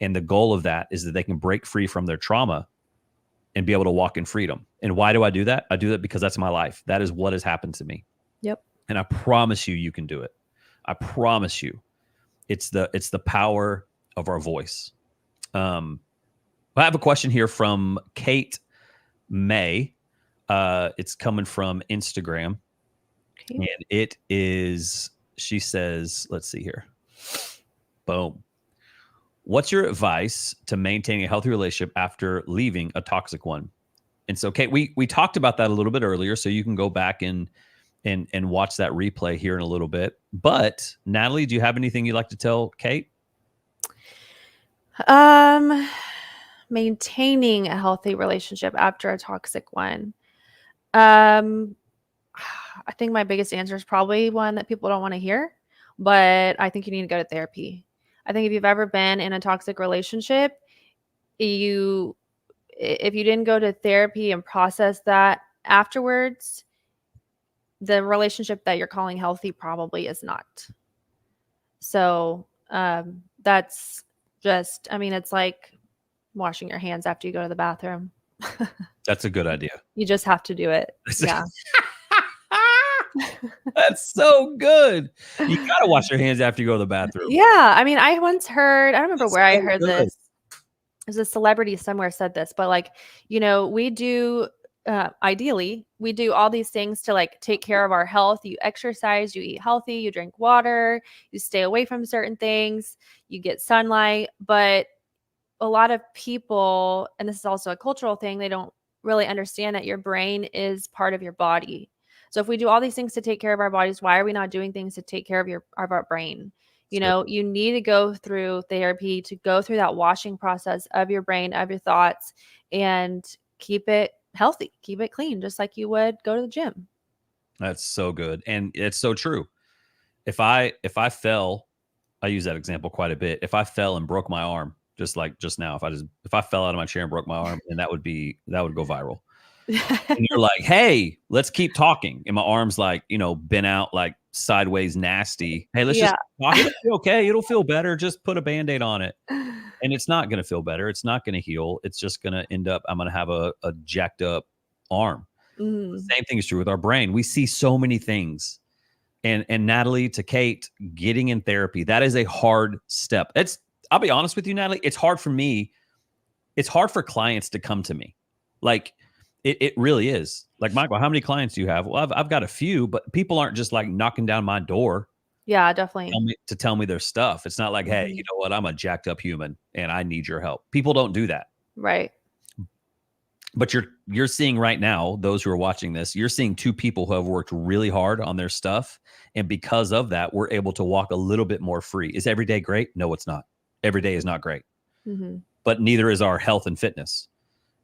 And the goal of that is that they can break free from their trauma and be able to walk in freedom. And why do I do that? I do that because that's my life. That is what has happened to me. Yep. And I promise you can do it. I promise you. It's the power of our voice. I have a question here from Kate May. It's coming from Instagram. Okay. And it is, she says, let's see here. Boom. What's your advice to maintaining a healthy relationship after leaving a toxic one? And so, Kate, we talked about that a little bit earlier, so you can go back and watch that replay here in a little bit. But Natalie, do you have anything you'd like to tell Kate? Maintaining a healthy relationship after a toxic one. I think my biggest answer is probably one that people don't want to hear, but I think you need to go to therapy. I think if you've ever been in a toxic relationship, if you didn't go to therapy and process that afterwards, the relationship that you're calling healthy probably is not. So that's just, I mean, it's like washing your hands after you go to the bathroom. That's a good idea. You just have to do it. Yeah. That's so good. You got to wash your hands after you go to the bathroom. Yeah. I mean, I once heard, I don't remember where I heard this. There's a celebrity somewhere said this, but like, we do ideally, we do all these things to like take care of our health. You exercise, you eat healthy, you drink water, you stay away from certain things, you get sunlight. But a lot of people, and this is also a cultural thing, they don't really understand that your brain is part of your body. So if we do all these things to take care of our bodies, why are we not doing things to take care of our brain? You know, you need to go through therapy to go through that washing process of your brain, of your thoughts, and keep it healthy, keep it clean, just like you would go to the gym. That's so good. And it's so true. If I fell, I use that example quite a bit. If I fell and broke my arm, just like just now, if I fell out of my chair and broke my arm, then that would go viral. And you're like, hey, let's keep talking. And my arm's like, bent out, like sideways nasty. Hey, let's just talk. It'll be okay. It'll feel better. Just put a Band-Aid on it. And it's not going to feel better. It's not going to heal. It's just going to end up, I'm going to have a jacked up arm. The same thing is true with our brain. We see so many things. And Natalie, to Kate, getting in therapy, that is a hard step. I'll be honest with you, Natalie, it's hard for me. It's hard for clients to come to me. Like, it really is. Like, Michael, how many clients do you have? Well, I've got a few, but people aren't just like knocking down my door. Yeah, definitely. To tell me their stuff. It's not like, hey, you know what? I'm a jacked up human and I need your help. People don't do that. Right. But you're seeing right now, those who are watching this, you're seeing two people who have worked really hard on their stuff. And because of that, we're able to walk a little bit more free. Is every day great? No, it's not. Every day is not great. But neither is our health and fitness.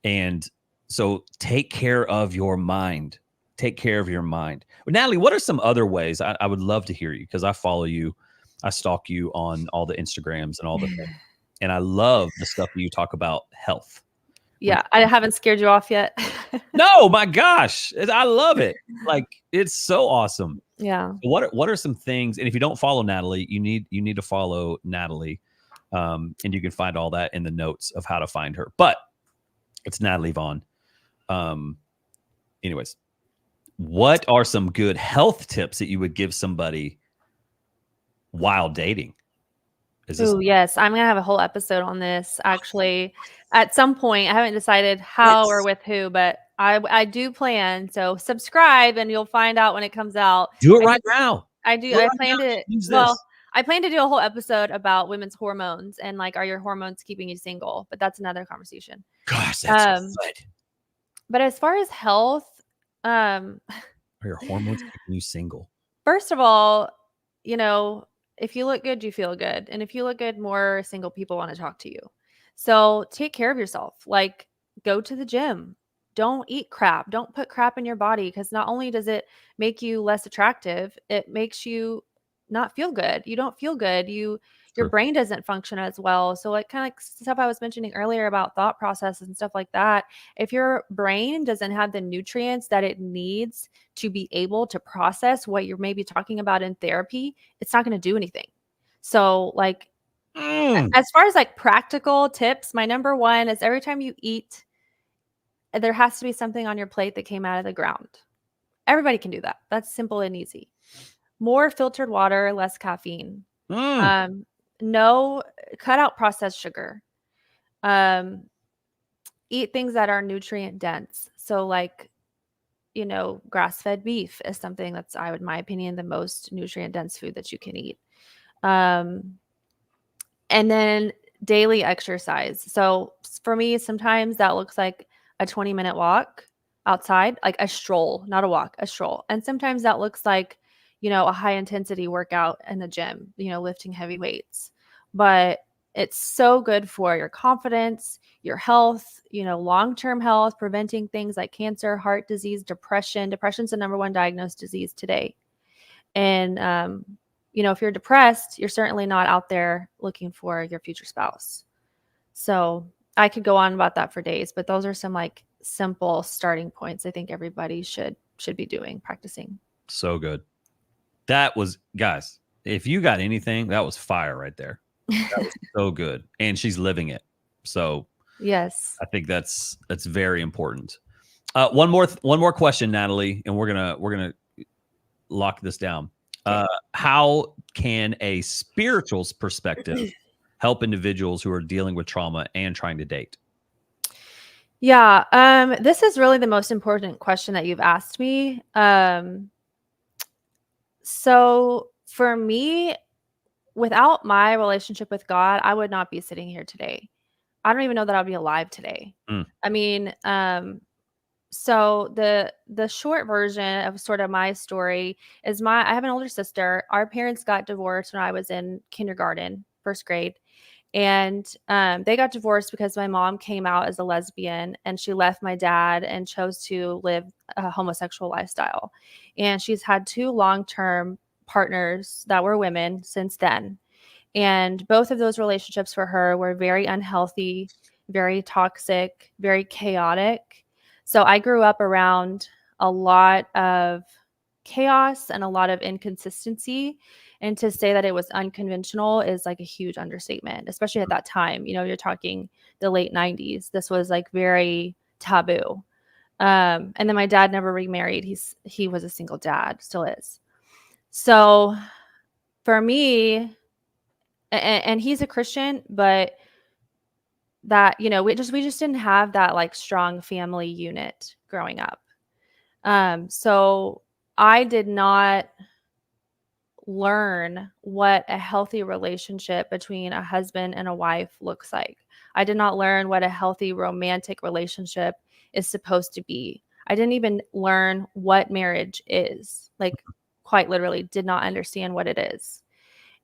And so take care of your mind. Take care of your mind. Well, Natalie, what are some other ways? I would love to hear you because I follow you. I stalk you on all the Instagrams and all the things. And I love the stuff that you talk about health. Yeah, I haven't scared you off yet. No, my gosh. I love it. Like, it's so awesome. Yeah. What are some things, and if you don't follow Natalie, you need to follow Natalie. And you can find all that in the notes of how to find her. But it's Natalie Vaughn. Anyways, what are some good health tips that you would give somebody while dating? Oh, yes. I'm going to have a whole episode on this, actually. At some point, I haven't decided how or with who, but I do plan. So subscribe and you'll find out when it comes out. Do it right now. I do. I plan to. I plan to do a whole episode about women's hormones and like, are your hormones keeping you single? But that's another conversation. Gosh, that's good. But as far as health, are your hormones keeping you single? First of all, if you look good, you feel good. And if you look good, more single people want to talk to you. So take care of yourself. Like, go to the gym. Don't eat crap. Don't put crap in your body, because not only does it make you less attractive, it makes you not feel good. You don't feel good. Your brain doesn't function as well. So like kind of like stuff I was mentioning earlier about thought processes and stuff like that. If your brain doesn't have the nutrients that it needs to be able to process what you're maybe talking about in therapy, it's not going to do anything. So like, as far as like practical tips, my number one is every time you eat, there has to be something on your plate that came out of the ground. Everybody can do that. That's simple and easy. More filtered water, less caffeine. No, cut out processed sugar. Eat things that are nutrient dense. So like, grass-fed beef is something that's, in my opinion, the most nutrient dense food that you can eat. And then daily exercise. So for me, sometimes that looks like a 20-minute walk outside, like a stroll, not a walk, a stroll. And sometimes that looks like, a high intensity workout in the gym, lifting heavy weights. But it's so good for your confidence, your health, long-term health, preventing things like cancer, heart disease, depression. Depression's the number one diagnosed disease today. And, if you're depressed, you're certainly not out there looking for your future spouse. So I could go on about that for days, but those are some like simple starting points I think everybody should be doing, practicing. So good. That was, guys, if you got anything, that was fire right there. That was so good. And she's living it. So yes, I think that's very important. One more question, Natalie, and we're gonna lock this down. Okay. How can a spiritual perspective help individuals who are dealing with trauma and trying to date? Yeah, this is really the most important question that you've asked me. So for me, without my relationship with God, I would not be sitting here today. I don't even know that I'd be alive today. Mm. I mean, so the short version of sort of my story is I have an older sister. Our parents got divorced when I was in kindergarten, first grade. And they got divorced because my mom came out as a lesbian and she left my dad and chose to live a homosexual lifestyle. And she's had 2 long-term partners that were women since then. And both of those relationships for her were very unhealthy, very toxic, very chaotic. So I grew up around a lot of chaos and a lot of inconsistency. And to say that it was unconventional is like a huge understatement, especially at that time. You know, you're talking the late 90s. This was like very taboo. And then my dad never remarried. He was a single dad, still is. So for me, and he's a Christian, but that, you know, we just didn't have that like strong family unit growing up. So I did not learn what a healthy relationship between a husband and a wife looks like. I did not learn what a healthy romantic relationship is supposed to be. I didn't even learn what marriage is. Like, quite literally, did not understand what it is.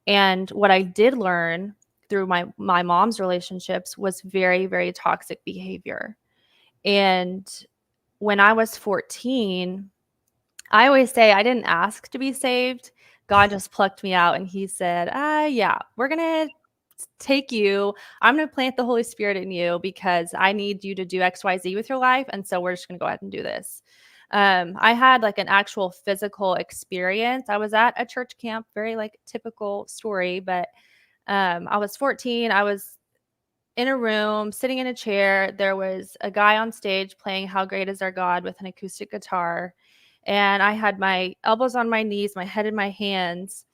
And what I did learn through my mom's relationships was very, very toxic behavior. And when I was 14, I always say I didn't ask to be saved. God just plucked me out and he said, yeah, we're going to take you. I'm going to plant the Holy Spirit in you because I need you to do XYZ with your life. And so we're just going to go ahead and do this. I had like an actual physical experience. I was at a church camp, very like typical story, but I was 14. I was in a room, sitting in a chair. There was a guy on stage playing How Great Is Our God with an acoustic guitar. And I had my elbows on my knees, my head in my hands,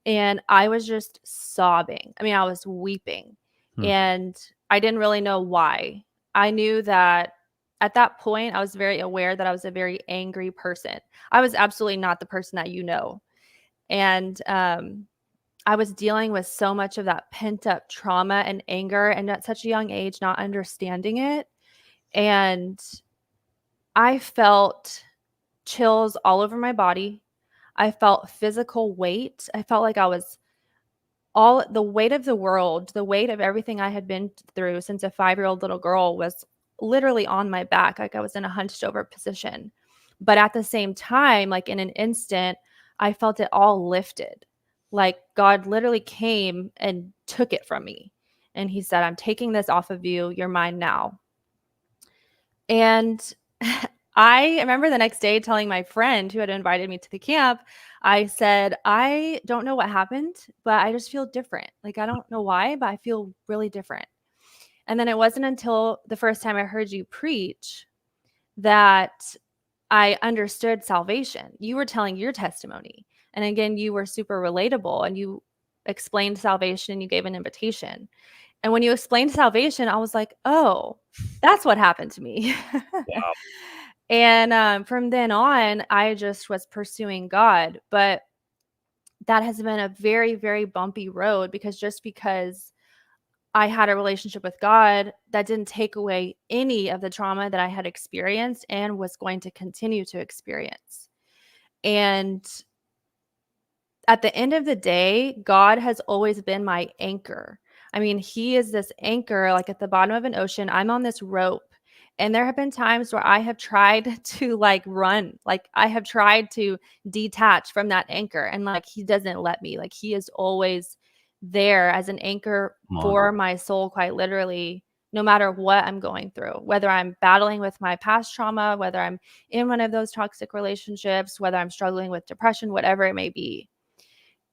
and I was just sobbing. I mean, I was weeping. Hmm. And I didn't really know why. I knew that at that point, I was very aware that I was a very angry person. I was absolutely not the person that you know. And I was dealing with so much of that pent up trauma and anger, and at such a young age, not understanding it. And I felt chills all over my body. I felt physical weight. I felt like I was all the weight of the world, the weight of everything I had been through since a 5-year-old little girl was literally on my back. Like I was in a hunched over position. But at the same time, like in an instant, I felt it all lifted. Like God literally came and took it from me. And he said, I'm taking this off of you. You're mine now. And I remember the next day telling my friend who had invited me to the camp, I said, I don't know what happened, but I just feel different. Like, I don't know why, but I feel really different. And then it wasn't until the first time I heard you preach that I understood salvation. You were telling your testimony. And again, you were super relatable and you explained salvation and you gave an invitation. And when you explained salvation, I was like, oh, that's what happened to me. Wow. And from then on, I just was pursuing God. But that has been a very, very bumpy road because I had a relationship with God, that didn't take away any of the trauma that I had experienced and was going to continue to experience. And at the end of the day, God has always been my anchor. I mean, he is this anchor, like at the bottom of an ocean. I'm on this rope. And there have been times where I have tried to like run, like I have tried to detach from that anchor, and like he doesn't let me. Like he is always there as an anchor Come on. for my soul, quite literally, no matter what I'm going through, whether I'm battling with my past trauma, whether I'm in one of those toxic relationships, whether I'm struggling with depression, whatever it may be.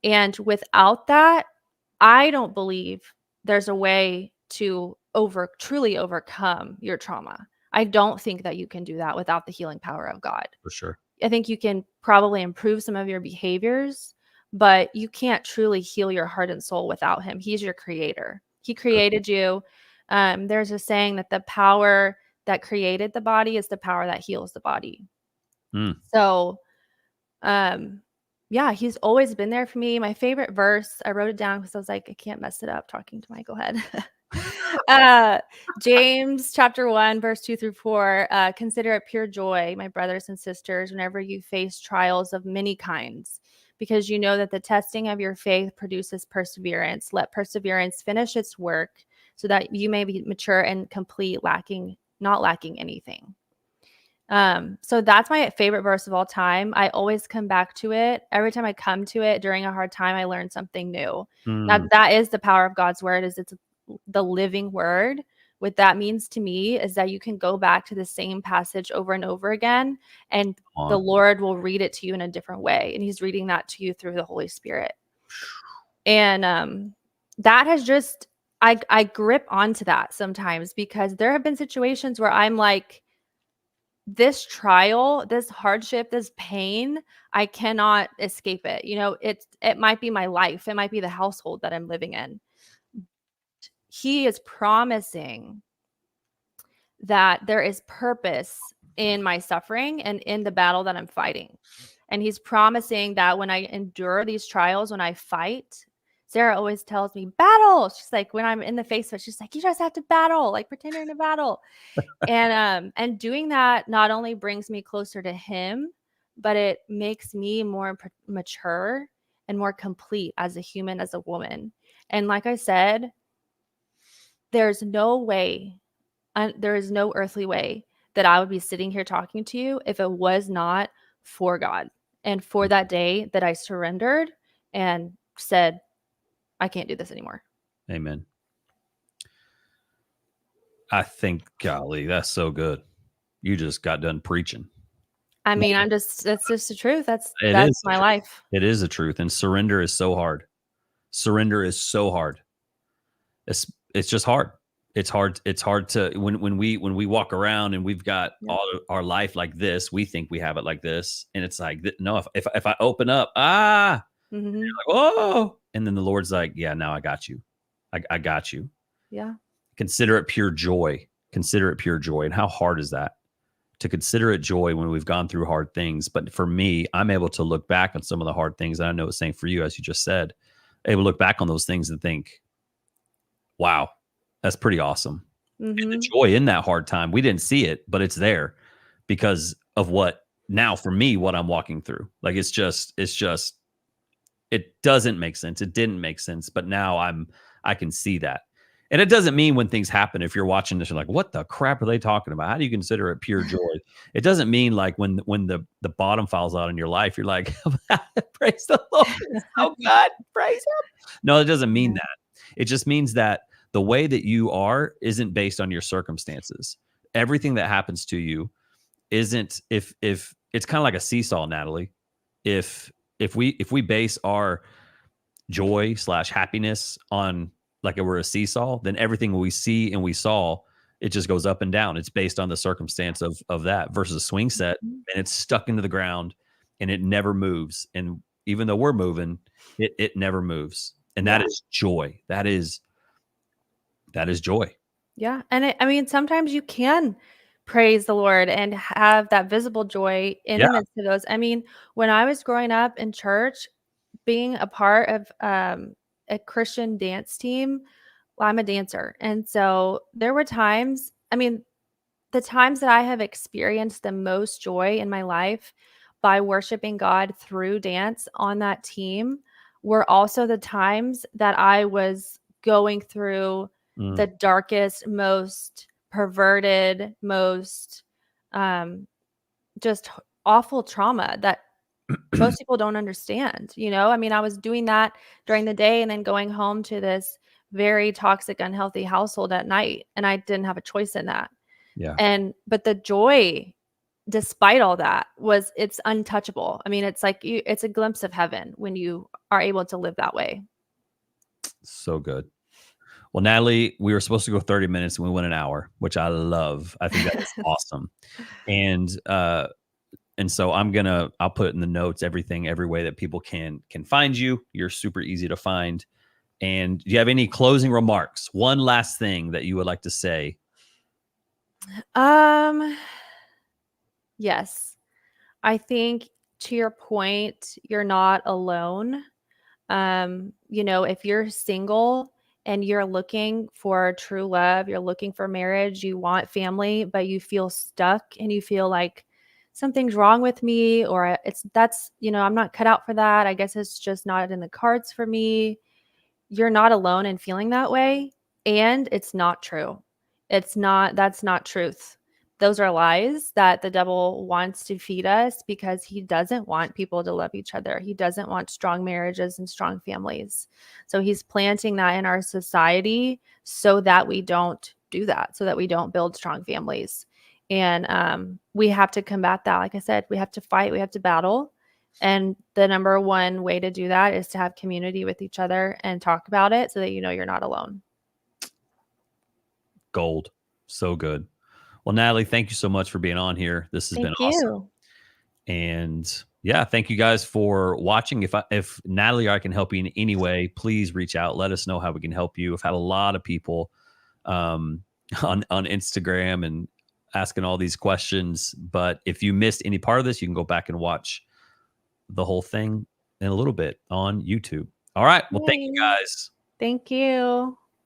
And without that, I don't believe there's a way to truly overcome your trauma. I don't think that you can do that without the healing power of God. For sure. I think you can probably improve some of your behaviors, but you can't truly heal your heart and soul without him. He's your creator. He created you. There's a saying that the power that created the body is the power that heals the body. Mm. So, yeah, he's always been there for me. My favorite verse, I wrote it down because I was like, I can't mess it up talking to Michael Head. James chapter 1, verse 2-4. Consider it pure joy, my brothers and sisters, whenever you face trials of many kinds, because you know that the testing of your faith produces perseverance. Let perseverance finish its work so that you may be mature and complete, not lacking anything. So that's my favorite verse of all time. I always come back to it. Every time I come to it during a hard time, I learn something new. Now that is the power of God's word, is it's the living word. What that means to me is that you can go back to the same passage over and over again, and the Lord will read it to you in a different way. And he's reading that to you through the Holy Spirit. And that has just, I grip onto that sometimes, because there have been situations where I'm like, this trial, this hardship, this pain, I cannot escape it. You know, it might be my life. It might be the household that I'm living in. He is promising that there is purpose in my suffering and in the battle that I'm fighting. And he's promising that when I endure these trials, when I fight, Sarah always tells me, battle. She's like, when I'm in the face of it, she's like, you just have to battle, like pretend you're in a battle. And doing that not only brings me closer to him, but it makes me more mature and more complete as a human, as a woman. And like I said, there's no way, there is no earthly way that I would be sitting here talking to you if it was not for God and for that day that I surrendered and said, I can't do this anymore. Amen. I think, golly, that's so good. You just got done preaching. I mean, that's just the truth. That's my life. It is the truth. And surrender is so hard. Surrender is so hard. It's just hard. It's hard. It's hard to, when we walk around and we've got all of our life like this, we think we have it like this. And it's like, no, if I open up, like, oh, and then the Lord's like, yeah, now I got you. I got you. Yeah. Consider it pure joy. Consider it pure joy. And how hard is that? To consider it joy when we've gone through hard things. But for me, I'm able to look back on some of the hard things. And I know it's same for you, as you just said, able to look back on those things and think, wow, that's pretty awesome. And the joy in that hard time, we didn't see it, but it's there because of what now for me, what I'm walking through. Like, it's just, it doesn't make sense. It didn't make sense, but now I can see that. And it doesn't mean when things happen, if you're watching this, you're like, what the crap are they talking about? How do you consider it pure joy? It doesn't mean like when the bottom falls out in your life, you're like, praise the Lord. Oh God, praise him. No, it doesn't mean that. It just means that the way that you are isn't based on your circumstances. Everything that happens to you isn't, if it's kind of like a seesaw, Natalie. If we base our joy / happiness on like it were a seesaw, then everything we see and we saw, it just goes up and down. It's based on the circumstance of that, versus a swing set, and it's stuck into the ground and it never moves. And even though we're moving, it never moves. And that is joy. That is joy. Yeah. And I mean, sometimes you can praise the Lord and have that visible joy in the midst of those. I mean, when I was growing up in church, being a part of a Christian dance team, well, I'm a dancer. And so there were times, I mean, the times that I have experienced the most joy in my life by worshiping God through dance on that team were also the times that I was going through the darkest, most perverted, most just awful trauma that most people don't understand. You know, I mean, I was doing that during the day and then going home to this very toxic, unhealthy household at night, and I didn't have a choice in that. Yeah. But the joy, despite all that, it's untouchable. I mean, it's like it's a glimpse of heaven when you are able to live that way. So good. Well, Natalie, we were supposed to go 30 minutes and we went an hour, which I love. I think that's awesome. And so I'll put in the notes every way that people can find you. You're super easy to find. And do you have any closing remarks? One last thing that you would like to say Yes. I think to your point, you're not alone. If you're single and you're looking for true love, you're looking for marriage, you want family, but you feel stuck and you feel like something's wrong with me, or I'm not cut out for that. I guess it's just not in the cards for me. You're not alone in feeling that way, and it's not true. That's not truth. Those are lies that the devil wants to feed us because he doesn't want people to love each other. He doesn't want strong marriages and strong families. So he's planting that in our society so that we don't do that, so that we don't build strong families. And we have to combat that. Like I said, we have to fight, we have to battle. And the number one way to do that is to have community with each other and talk about it so that you're not alone. Gold. So good. Well, Natalie, thank you so much for being on here. This has been awesome. And yeah, thank you guys for watching. If Natalie or I can help you in any way, please reach out. Let us know how we can help you. I've had a lot of people on Instagram and asking all these questions. But if you missed any part of this, you can go back and watch the whole thing in a little bit on YouTube. All right. Well, thank you guys. Thank you.